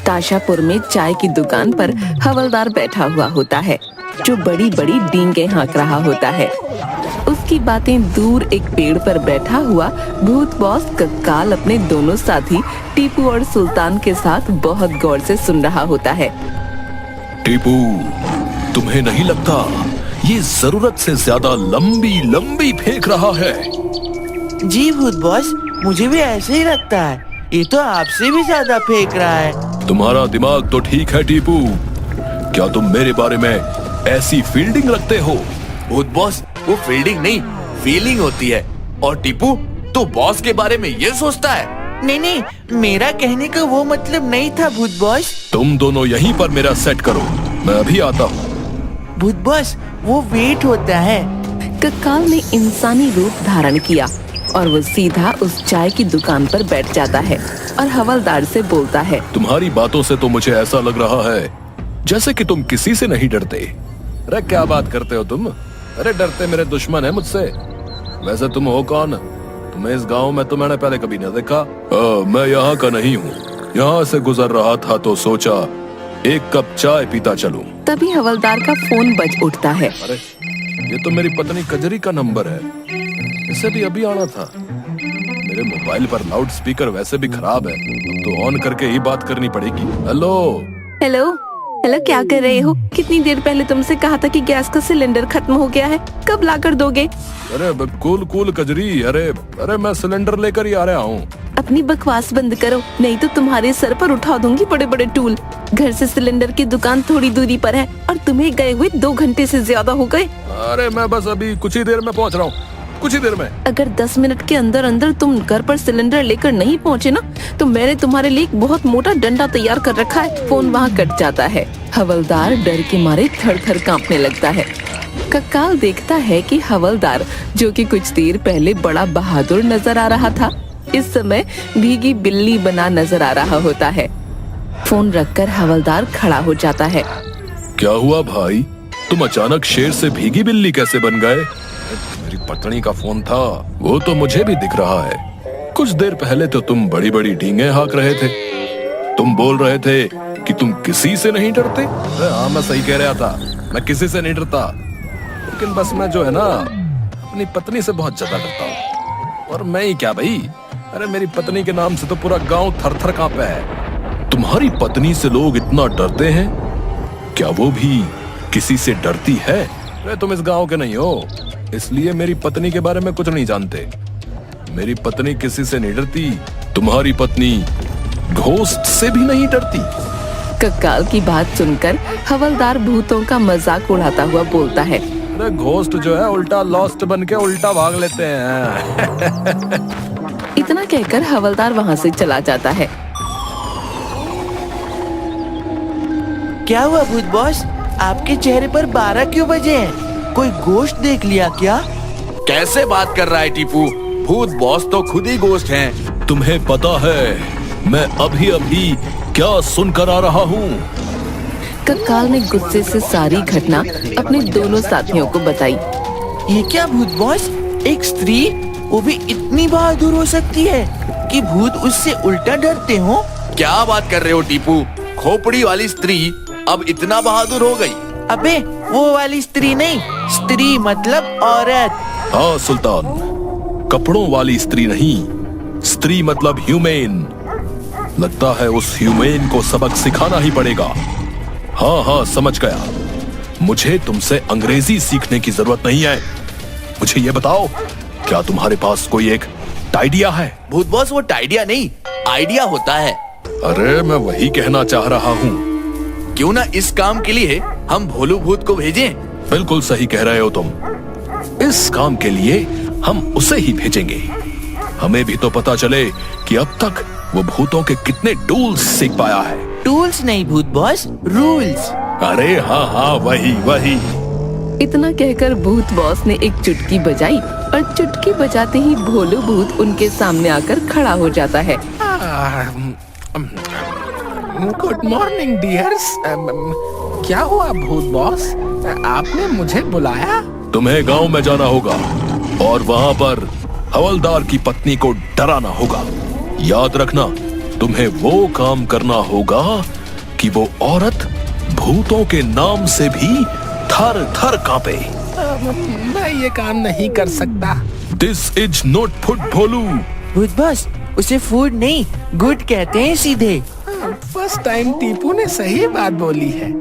ताशापुर में चाय की दुकान पर हवलदार बैठा हुआ होता है, जो बड़ी बड़ी डींगे हाँक रहा होता है। उसकी बातें दूर एक पेड़ पर बैठा हुआ भूत बॉस कक्काल अपने दोनों साथी टीपू और सुल्तान के साथ बहुत गौर से सुन रहा होता है। टीपू, तुम्हें नहीं लगता ये जरूरत से ज्यादा लंबी लंबी फेंक रहा है? जी भूत बॉस, मुझे भी ऐसे ही लगता है। ये तो आपसे भी ज्यादा फेंक रहा है। तुम्हारा दिमाग तो ठीक है टीपू, क्या तुम मेरे बारे में ऐसी फील्डिंग रखते हो? भूत बॉस, वो फील्डिंग नहीं, फीलिंग होती है। और टीपू, तो बॉस के बारे में ये सोचता है? नहीं, मेरा कहने का वो मतलब नहीं था भूत बॉस। तुम दोनों यहीं पर मेरा सेट करो, मैं अभी आता हूँ। भूत बॉस, वो वेट होता है। कक्काल ने इंसानी रूप धारण किया और वो सीधा उस चाय की दुकान पर बैठ जाता है और हवलदार से बोलता है। तुम्हारी बातों से तो मुझे ऐसा लग रहा है जैसे कि तुम किसी से नहीं डरते। अरे क्या बात करते हो तुम? अरे डरते मेरे दुश्मन है मुझसे। वैसे तुम हो कौन? तुम्हें इस गांव में तो मैंने पहले कभी नहीं देखा। मैं यहाँ का नहीं हूँ, यहाँ से गुजर रहा था तो सोचा एक कप चाय पीता चलूं। तभी हवलदार का फोन बज उठता है। अरे ये तो मेरी पत्नी कजरी का नंबर है, इसे भी अभी आना था। मेरे मोबाइल पर लाउड स्पीकर वैसे भी खराब है, अब तो ऑन करके ही बात करनी पड़ेगी। हेलो हेलो हेलो, क्या कर रहे हो? कितनी देर पहले तुमसे कहा था कि गैस का सिलेंडर खत्म हो गया है, कब लाकर दोगे? अरे कूल कजरी, अरे मैं सिलेंडर लेकर ही आ रहा हूँ। अपनी बकवास बंद करो, नहीं तो तुम्हारे सर पर उठा दूंगी बड़े बड़े टूल। घर से सिलेंडर की दुकान थोड़ी दूरी पर है और तुम्हें गए हुए 2 घंटे से ज्यादा हो गए। अरे मैं बस अभी कुछ ही देर में पहुँच रहा हूँ, कुछ ही देर में। अगर 10 मिनट के अंदर अंदर तुम घर पर सिलेंडर लेकर नहीं पहुँचे ना, तो मैंने तुम्हारे लिए एक बहुत मोटा डंडा तैयार कर रखा है। फोन वहाँ कट जाता है। हवलदार डर के मारे थर-थर कांपने लगता है। कक्काल देखता है कि हवलदार, जो कि कुछ देर पहले बड़ा बहादुर नजर आ रहा था, इस समय भीगी बिल्ली बना नजर आ रहा होता है। फोन रखकर हवलदार खड़ा हो जाता है। क्या हुआ भाई, तुम अचानक शेर से भीगी बिल्ली कैसे बन गए? मेरी पत्नी का फोन था, वो तो मुझे भी दिख रहा है। कुछ देर पहले तो तुम बड़ी बड़ी डींगे हाँक रहे थे। तुम बोल रहे थे कि तुम किसी से नहीं डरते। हाँ, मैं सही कह रहा था, मैं किसी से नहीं डरता, लेकिन बस मैं जो है ना, अपनी पत्नी से बहुत ज्यादा डरता हूँ। और मैं ही क्या भाई, अरे मेरी पत्नी के नाम से तो पूरा गांव थर-थर कांपे है। तुम्हारी पत्नी से लोग इतना डरते हैं, क्या वो भी किसी से डरती है? अरे तुम इस गांव के नहीं हो, इसलिए मेरी पत्नी के बारे में कुछ नहीं जानते। मेरी पत्नी किसी से नहीं डरती, तुम्हारी पत्नी घोस्ट से भी नहीं डरती। कक्काल की बात सुनकर हवलदार भूतों का मजाक उड़ाता हुआ बोलता है। अरे घोस्ट जो है उल्टा लॉस्ट बन के उल्टा भाग लेते हैं। इतना कहकर हवलदार वहाँ से चला जाता है। क्या हुआ भूत बॉस, आपके चेहरे पर 12 क्यों बजे हैं? कोई गोश्त देख लिया क्या? कैसे बात कर रहा है टीपू? भूत बॉस तो खुद ही गोश्त हैं। तुम्हें पता है मैं अभी अभी क्या सुनकर आ रहा हूँ? कक्काल ने गुस्से से सारी घटना अपने दोनों साथियों को बताई। ये क्या भूत बॉस, एक स्त्री, वो भी इतनी बहादुर हो सकती है कि भूत उससे उल्टा डरते हो? क्या बात कर रहे हो टीपू? खोपड़ी वाली स्त्री अब इतना बहादुर हो गई? अबे वो वाली स्त्री नहीं, स्त्री मतलब औरत। हाँ सुल्तान, कपड़ों वाली स्त्री नहीं, स्त्री मतलब ह्यूमन। लगता है उस ह्यूमन को सबक सिखाना ही पड़ेगा। हाँ समझ गया, मुझे तुमसे अंग्रेजी सीखने की जरूरत नहीं है। मुझे ये बताओ, क्या तुम्हारे पास कोई एक टाइडिया है? भूत बॉस, वो टाइडिया नहीं, आइडिया होता है। अरे मैं वही कहना चाह रहा हूँ। क्यों ना इस काम के लिए हम भोलू भूत को भेजें? बिल्कुल सही कह रहे हो तुम, इस काम के लिए हम उसे ही भेजेंगे। हमें भी तो पता चले कि अब तक वो भूतों के कितने टूल्स सीख पाया है। टूल्स नहीं भूत बॉस, रूल्स। अरे हाँ वही। इतना कहकर भूत बॉस ने एक चुटकी बजाई और चुटकी बजाते ही भोलू भूत उनके सामने आकर खड़ा हो जाता है। Good morning dears. क्या हुआ भूत बॉस, आपने मुझे बुलाया? तुम्हें गांव में जाना होगा और वहाँ पर हवलदार की पत्नी को डराना होगा। याद रखना, तुम्हें वो काम करना होगा कि वो औरत भूतों के नाम से भी थर थर कांपे। मैं ये काम नहीं कर सकता। दिस इज नॉट फूड भोलू। भूत बॉस, उसे फूड नहीं गुड कहते हैं सीधे। फर्स्ट टाइम टीपू ने सही बात बोली है।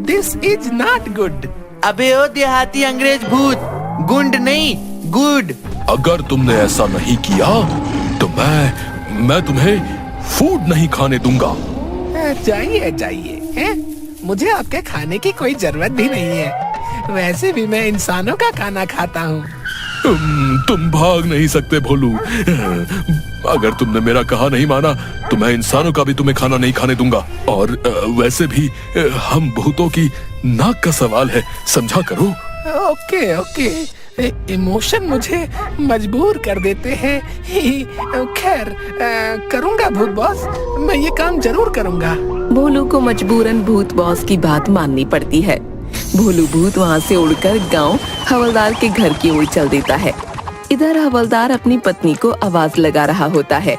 This is not good. अबे ओ देहाती अंग्रेज भूत, गुंड नहीं गुड। अगर तुमने ऐसा नहीं किया तो मैं तुम्हें फूड नहीं खाने दूंगा। जाइए जाइए, हैं? मुझे आपके खाने की कोई जरूरत भी नहीं है। वैसे भी मैं इंसानों का खाना खाता हूँ। तुम भाग नहीं सकते भोलू। अगर तुमने मेरा कहा नहीं माना तो मैं इंसानों का भी तुम्हें खाना नहीं खाने दूंगा। और वैसे भी हम भूतों की नाक का सवाल है, समझा करो। ओके ओके, इमोशन मुझे मजबूर कर देते हैं। खैर, करूँगा भूत बॉस, मैं ये काम जरूर करूँगा। भोलू को मजबूरन भूत बॉस की बात माननी पड़ती है। भोलू भूत वहाँ से उड़कर गांव हवलदार के घर की ओर चल देता है। इधर हवलदार अपनी पत्नी को आवाज लगा रहा होता है।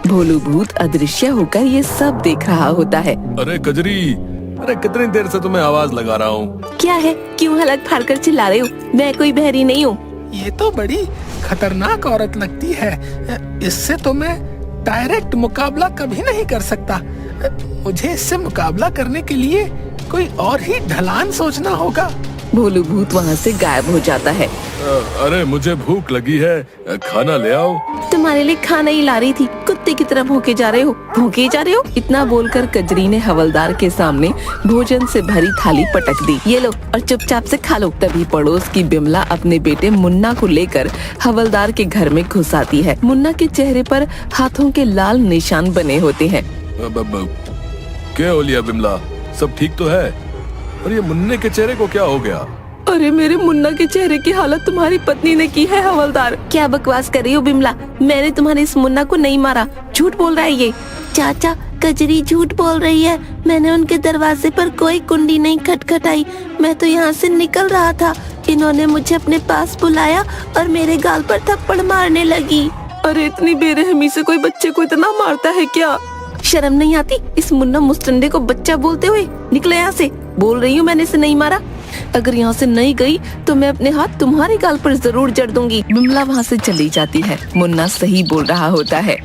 भोलू भूत अदृश्य होकर ये सब देख रहा होता है। अरे कजरी, अरे कितनी देर से तुम्हें आवाज लगा रहा हूँ। क्या है, क्यों हलक फाड़ कर चिल्ला रहे हो? मैं कोई बहरी नहीं हूँ। ये तो बड़ी खतरनाक औरत लगती है। इससे तो मैं डायरेक्ट मुकाबला कभी नहीं कर सकता। मुझे इससे मुकाबला करने के लिए कोई और ही ढलान सोचना होगा। भोलू भूत वहाँ से गायब हो जाता है। अरे मुझे भूख लगी है, खाना ले आओ। तुम्हारे लिए खाना ही ला रही थी, कुत्ते की तरह भूखे जा रहे हो, भूखे जा रहे हो। इतना बोलकर कजरी ने हवलदार के सामने भोजन से भरी थाली पटक दी। ये लो और चुपचाप से खा लो। तभी पड़ोस की बिमला अपने बेटे मुन्ना को लेकर हवलदार के घर में घुस आती है। मुन्ना के चेहरे पर हाथों के लाल निशान बने होते हैं। क्या हो लिया बिमला, सब ठीक तो है? और ये मुन्ने के चेहरे को क्या हो गया? अरे मेरे मुन्ना के चेहरे की हालत तुम्हारी पत्नी ने की है हवलदार। क्या बकवास कर रही हो बिमला? मैंने तुम्हारे इस मुन्ना को नहीं मारा, झूठ बोल रहा है ये। चाचा, कजरी झूठ बोल रही है। मैंने उनके दरवाजे पर कोई कुंडी नहीं खटखटाई। मैं तो यहाँ से निकल रहा था, इन्होंने मुझे अपने पास बुलाया और मेरे गाल पर थप्पड़ मारने लगी। अरे इतनी बेरहमी से कोई बच्चे को इतना मारता है क्या? शर्म नहीं आती इस मुन्ना मुस्टंडे को बच्चा बोलते हुए? निकले यहाँ से। बोल रही हूँ मैंने इसे नहीं मारा। अगर यहाँ से नहीं गई तो मैं अपने हाथ तुम्हारे गाल पर जरूर जड़ दूंगी। बिमला वहाँ से चली जाती है। मुन्ना सही बोल रहा होता है।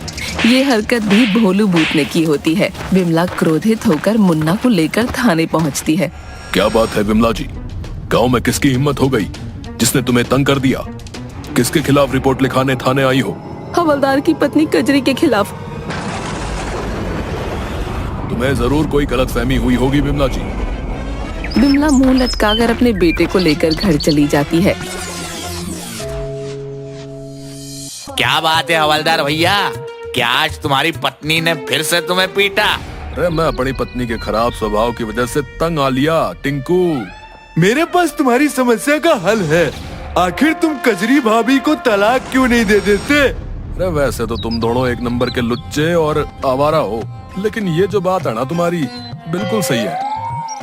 ये हरकत भी भोलू भूत ने की होती है। बिमला क्रोधित होकर मुन्ना को लेकर थाने पहुँचती है। क्या बात है बिमला जी, गाँव में किसकी हिम्मत हो गई जिसने तुम्हें तंग कर दिया? किसके खिलाफ रिपोर्ट लिखाने थाने आई हो? हवलदार की पत्नी कजरी के खिलाफ। तुम्हें जरूर कोई गलतफहमी हुई होगी बिमला जी। बिमला मुंह लटकाकर अपने बेटे को लेकर घर चली जाती है। क्या बात है हवलदार भैया, क्या आज तुम्हारी पत्नी ने फिर से तुम्हें पीटा? अरे मैं अपनी पत्नी के खराब स्वभाव की वजह से तंग आ लिया टिंकू। मेरे पास तुम्हारी समस्या का हल है। आखिर तुम कजरी भाभी को तलाक क्यों नहीं दे देते? अरे वैसे तो तुम दोनों एक नंबर के लुच्चे और आवारा हो, लेकिन ये जो बात है ना तुम्हारी बिल्कुल सही है।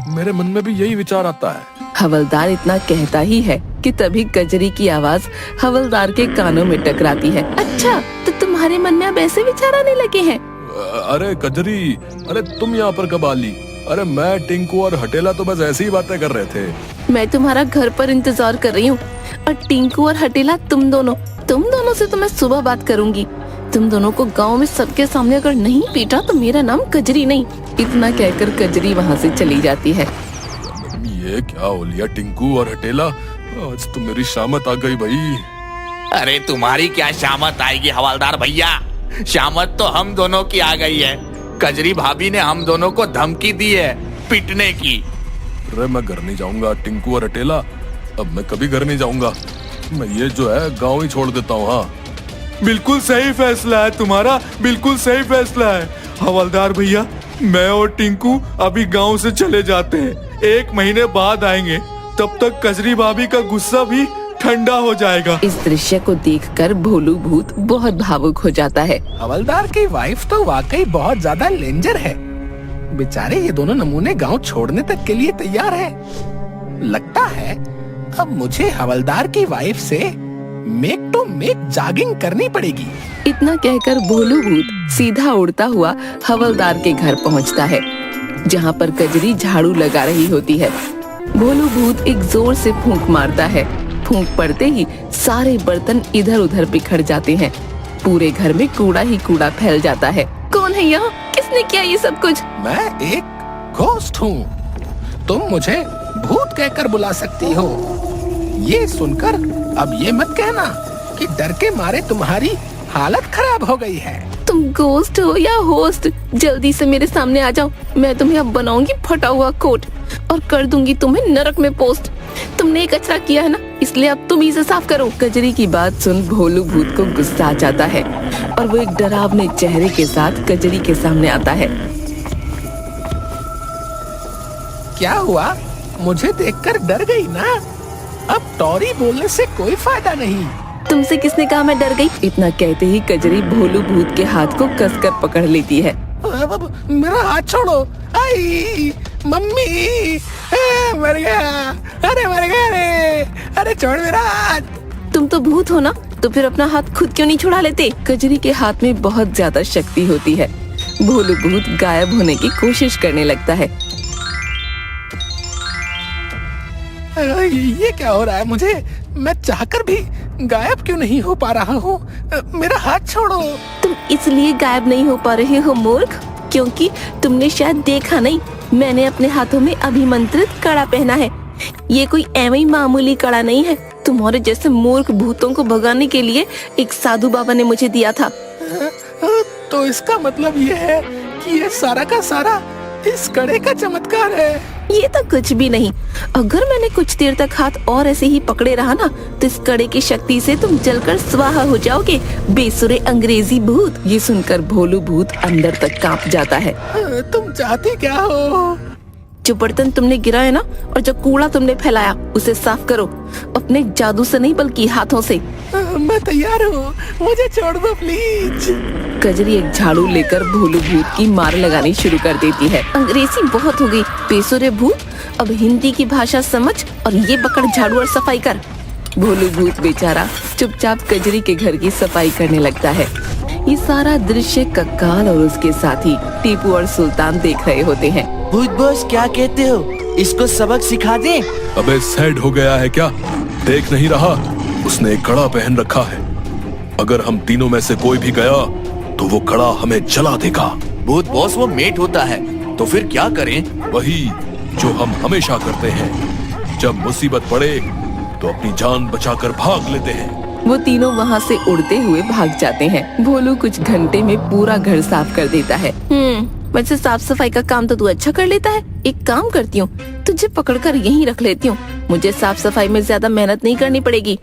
मेरे मन में भी यही विचार आता है। हवलदार इतना कहता ही है कि तभी कजरी की आवाज हवलदार के कानों में टकराती है। अच्छा, तो तुम्हारे मन में अब ऐसे विचार आने लगे हैं? अरे कजरी, अरे तुम यहाँ पर कब आ ली? अरे मैं, टिंकू और हटेला तो बस ऐसी ही बातें कर रहे थे। मैं तुम्हारा घर पर इंतजार कर रही हूँ और टिंकू और हटेला तुम दोनों से तो मैं सुबह बात करूंगी। तुम दोनों को गांव में सबके सामने अगर नहीं पीटा तो मेरा नाम कजरी नहीं। इतना कहकर कजरी वहाँ से चली जाती है। ये क्या हो लिया टिंकू और हटेला, आज तो मेरी शामत आ गई भाई। अरे तुम्हारी क्या शामत आएगी हवलदार भैया, शामत तो हम दोनों की आ गई है। कजरी भाभी ने हम दोनों को धमकी दी है पीटने की। अरे मैं घर नहीं जाऊंगा टिंकू और हटेला, अब मैं कभी घर नहीं जाऊंगा। मैं ये जो है गाँव ही छोड़ देता हूँ। हाँ बिल्कुल सही फैसला है तुम्हारा, बिल्कुल सही फैसला है हवलदार भैया। मैं और टिंकू अभी गांव से चले जाते हैं, 1 महीने बाद आएंगे। तब तक कजरी भाभी का गुस्सा भी ठंडा हो जाएगा। इस दृश्य को देखकर भोलू भूत बहुत भावुक हो जाता है। हवलदार की वाइफ तो वाकई बहुत ज्यादा डेंजर है। बेचारे ये दोनों नमूने गांव छोड़ने तक के लिए तैयार है। लगता है अब मुझे हवलदार की वाइफ से मेक टू मेक जॉगिंग करनी पड़ेगी। इतना कहकर भोलू भूत सीधा उड़ता हुआ हवलदार के घर पहुंचता है। जहाँ पर कजरी झाड़ू लगा रही होती है। भोलू भूत एक जोर से फूंक मारता है। फूंक पड़ते ही सारे बर्तन इधर उधर बिखर जाते हैं। पूरे घर में कूड़ा ही कूड़ा फैल जाता है। कौन है यहाँ? किसने किया ये सब कुछ? मैं एक घोस्ट हूँ। तुम मुझे भूत कहकर बुला सकती हो। ये सुनकर अब ये मत कहना कि डर के मारे तुम्हारी हालत खराब हो गई है। तुम गोस्ट हो या होस्ट? जल्दी से मेरे सामने आ जाओ। मैं तुम्हें अब बनाऊंगी फटा हुआ कोट और कर दूंगी तुम्हें नरक में पोस्ट। तुमने एक कचरा किया है ना, इसलिए अब तुम इसे साफ करो। कजरी की बात सुन भोलू भूत को गुस्सा आ जाता है और वो एक डरावने चेहरे के साथ कजरी के सामने आता है। क्या हुआ? मुझे देखकर डर गई ना? अब टॉरी बोलने से कोई फायदा नहीं। तुमसे किसने कहा मैं डर गई? इतना कहते ही कजरी भोलू भूत के हाथ को कसकर पकड़ लेती है। अब मेरा हाथ छोड़ो। आई मम्मी, मर गया। अरे मर गया रे। अरे छोड़ मेरा हाथ। तुम तो भूत हो ना, तो फिर अपना हाथ खुद क्यों नहीं छुड़ा लेते? कजरी के हाथ में बहुत ज्यादा शक्ति होती है। भोलू भूत गायब होने की कोशिश करने लगता है। ये क्या हो रहा है मुझे? मैं चाहकर भी गायब क्यों नहीं हो पा रहा हूँ? मेरा हाथ छोड़ो। तुम इसलिए गायब नहीं हो पा रहे हो मूर्ख, क्योंकि तुमने शायद देखा नहीं, मैंने अपने हाथों में अभिमंत्रित कड़ा पहना है। ये कोई एवं ही मामूली कड़ा नहीं है। तुम्हारे जैसे मूर्ख भूतों को भगाने के लिए एक साधु बाबा ने मुझे दिया था। तो इसका मतलब ये है कि ये सारा का सारा इस कड़े का चमत्कार है। ये तो कुछ भी नहीं। अगर मैंने कुछ देर तक हाथ और ऐसे ही पकड़े रहा ना, तो इस कड़े की शक्ति से तुम जलकर स्वाहा हो जाओगे, बेसुरे अंग्रेजी भूत। ये सुनकर भोलू भूत अंदर तक कांप जाता है। तुम चाहती क्या हो? जो बर्तन तुमने गिराए ना और जो कूड़ा तुमने फैलाया, उसे साफ करो, अपने जादू से नहीं बल्कि हाथों से। मैं तैयार हूँ, मुझे छोड़ दो प्लीज। कजरी एक झाड़ू लेकर भोलू भूत की मार लगानी शुरू कर देती है। अंग्रेजी बहुत हो गई, बेसुरे भूत, अब हिंदी की भाषा समझ और ये पकड़ झाड़ू और सफाई कर। भोलू भूत बेचारा चुपचाप कजरी के घर की सफाई करने लगता है। ये सारा दृश्य कक्काल और उसके साथी टीपू और सुल्तान देख रहे होते हैं। भूत बॉस क्या कहते हो? इसको सबक सिखा दे। अबे सेड हो गया है क्या? देख नहीं रहा? उसने एक कड़ा पहन रखा है। अगर हम तीनों में से कोई भी गया तो वो कड़ा हमें जला देगा। भूत बॉस वो मेट होता है, तो फिर क्या करें? वही जो हम हमेशा करते हैं। जब मुसीबत पड़े तो अपनी जान बचाकर भाग लेते हैं। वो तीनों वहाँ से उड़ते हुए भाग जाते हैं। भोलू कुछ घंटे में पूरा घर साफ कर देता है। वैसे साफ सफाई का काम तो तू अच्छा कर लेता है। एक काम करती हूँ, तुझे पकड़कर यहीं रख लेती हूँ। मुझे साफ सफाई में ज्यादा मेहनत नहीं करनी पड़ेगी।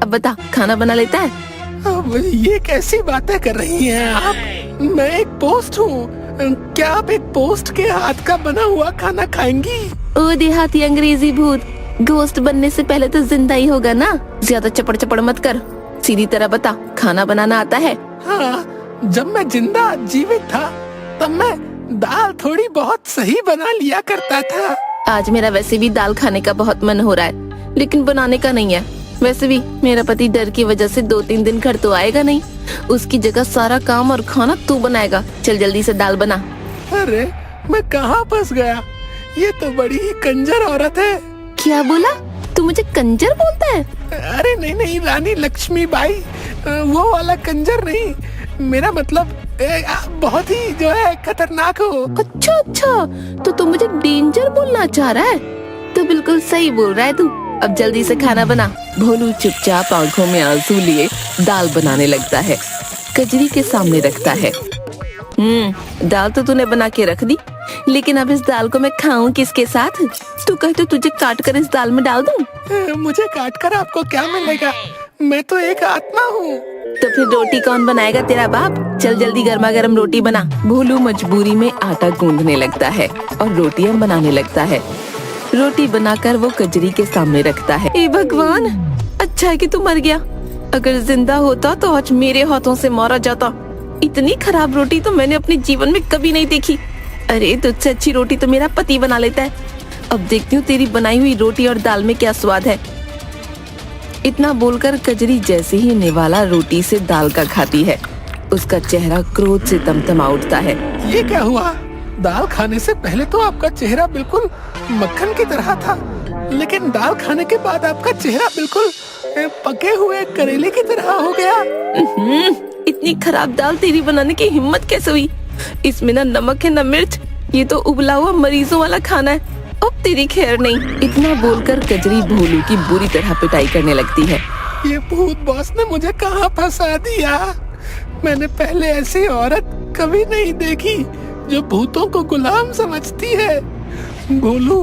अब बता, खाना बना लेता है? अब ये कैसी बातें कर रही हैं आप? मैं एक पोस्ट हूँ। क्या आप एक पोस्ट के हाथ का बना हुआ खाना खाएंगी? ओ देहाती अंग्रेजी भूत, घोस्ट बनने से पहले तो जिंदा ही होगा ना। ज्यादा चपड़ चपड़ मत कर, सीधी तरह बता, खाना बनाना आता है? हाँ, जब मैं जिंदा जीवित था तब मैं दाल थोड़ी बहुत सही बना लिया करता था। आज मेरा वैसे भी दाल खाने का बहुत मन हो रहा है, लेकिन बनाने का नहीं है। वैसे भी मेरा पति डर की वजह से 2-3 दिन घर तो आएगा नहीं। उसकी जगह सारा काम और खाना तू बनाएगा। चल जल्दी से दाल बना। अरे मैं कहाँ फंस गया? ये तो बड़ी ही कंजर औरत है। क्या बोला? तू मुझे कंजर बोलता है? अरे नहीं नहीं रानी लक्ष्मी बाई, वो वाला कंजर नहीं। मेरा मतलब आप बहुत ही जो है खतरनाक हो। अच्छा अच्छा, तो तू मुझे डेंजर बोलना चाह रहा है? तो बिल्कुल सही बोल रहा है तू। अब जल्दी से खाना बना। भोलू चुपचाप आंखों में आंसू लिए दाल बनाने लगता है। कजरी के सामने रखता है। दाल तो तूने बना के रख दी, लेकिन अब इस दाल को मैं खाऊं किसके साथ? तू कहे तो तुझे काट कर इस दाल में डाल दूं? मुझे काट कर आपको क्या मिलेगा? मैं तो एक आत्मा हूँ। तो फिर रोटी कौन बनाएगा? तेरा बाप। चल जल्दी गर्मा गर्म रोटी बना। भोलू मजबूरी में आटा गूंदने लगता है और रोटियां बनाने लगता है। रोटी बनाकर वो कजरी के सामने रखता है। ए भगवान, अच्छा है कि तू मर गया। अगर जिंदा होता तो आज मेरे हाथों से मारा जाता। इतनी खराब रोटी तो मैंने अपने जीवन में कभी नहीं देखी। अरे तुझसे अच्छी रोटी तो मेरा पति बना लेता है। अब देखती हूँ तेरी बनाई हुई रोटी और दाल में क्या स्वाद है। इतना बोलकर कजरी जैसे ही निवाला रोटी से दाल का खाती है, उसका चेहरा क्रोध से तमतमा उठता है। ये क्या हुआ? दाल खाने से पहले तो आपका चेहरा बिल्कुल मक्खन की तरह था, लेकिन दाल खाने के बाद आपका चेहरा बिल्कुल पके हुए करेले की तरह हो गया। इतनी खराब दाल तेरी बनाने की हिम्मत कैसे हुई? इसमें ना नमक है ना मिर्च, ये तो उबला हुआ मरीजों वाला खाना है। अब तेरी खैर नहीं। इतना बोलकर कजरी भोलू की बुरी तरह पिटाई करने लगती है। ये भूत बॉस ने मुझे कहाँ फंसा दिया। मैंने पहले ऐसी औरत कभी नहीं देखी जो भूतों को गुलाम समझती है। भोलू,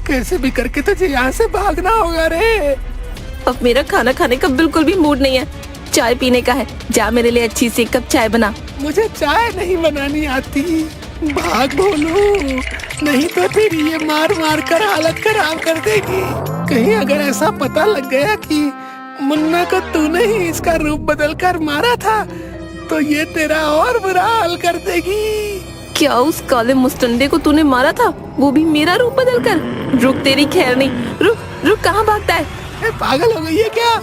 कैसे भी करके तुझे यहाँ से भागना होगा रे। अब मेरा खाना खाने का बिल्कुल भी मूड नहीं है, चाय पीने का है। जा मेरे लिए अच्छी सी एक कप चाय बना। मुझे चाय नहीं बनानी आती। भाग भोलू, नहीं तो तेरी ये मार मार कर हालत खराब कर देगी। कहीं अगर ऐसा पता लग गया कि मुन्ना को तूने ही इसका रूप बदल कर मारा था तो ये तेरा और बुरा हाल कर देगी। क्या उस काले मुस्टंडे को तूने मारा था, वो भी मेरा रूप बदल कर? रुक, तेरी खैर नहीं। रुक रुक, कहाँ भागता है? पागल हो गई है क्या?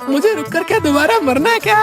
मुझे रुक कर क्या दोबारा मरना है क्या?